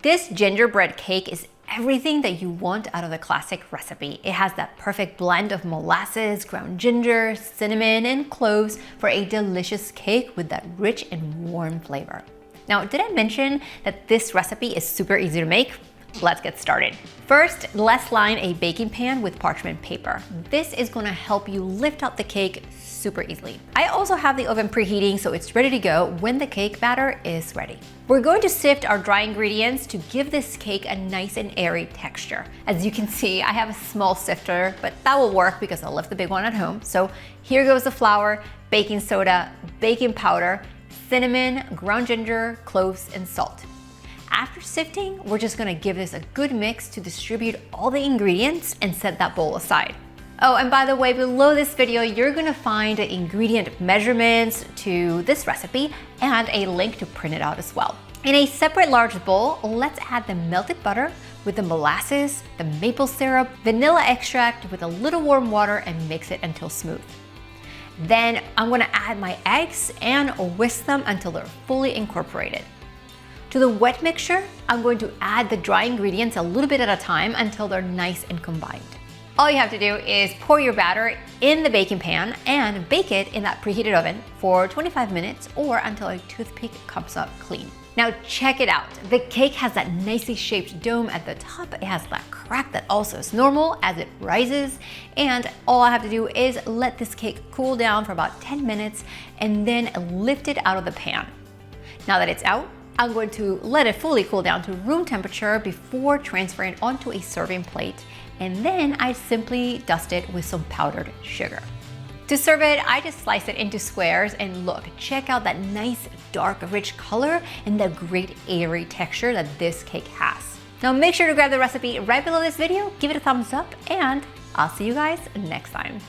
This gingerbread cake is everything that you want out of the classic recipe. It has that perfect blend of molasses, ground ginger, cinnamon, and cloves for a delicious cake with that rich and warm flavor. Now, did I mention that this recipe is super easy to make? Let's get started. First, let's line a baking pan with parchment paper. This is gonna help you lift out the cake super easily. I also have the oven preheating so it's ready to go when the cake batter is ready. We're going to sift our dry ingredients to give this cake a nice and airy texture. As you can see, I have a small sifter, but that will work because I'll left the big one at home. So here goes the flour, baking soda, baking powder, cinnamon, ground ginger, cloves, and salt. After sifting, we're just gonna give this a good mix to distribute all the ingredients and set that bowl aside. Oh, and by the way, below this video, you're gonna find the ingredient measurements to this recipe and a link to print it out as well. In a separate large bowl, let's add the melted butter with the molasses, the maple syrup, vanilla extract with a little warm water and mix it until smooth. Then I'm gonna add my eggs and whisk them until they're fully incorporated. To the wet mixture, I'm going to add the dry ingredients a little bit at a time until they're nice and combined. All you have to do is pour your batter in the baking pan and bake it in that preheated oven for 25 minutes or until a toothpick comes up clean. Now check it out. The cake has that nicely shaped dome at the top. It has that crack that also is normal as it rises. And all I have to do is let this cake cool down for about 10 minutes and then lift it out of the pan. Now that it's out, I'm going to let it fully cool down to room temperature before transferring it onto a serving plate, and then I simply dust it with some powdered sugar. To serve it, I just slice it into squares, and look, check out that nice, dark, rich color and the great airy texture that this cake has. Now make sure to grab the recipe right below this video, give it a thumbs up, and I'll see you guys next time.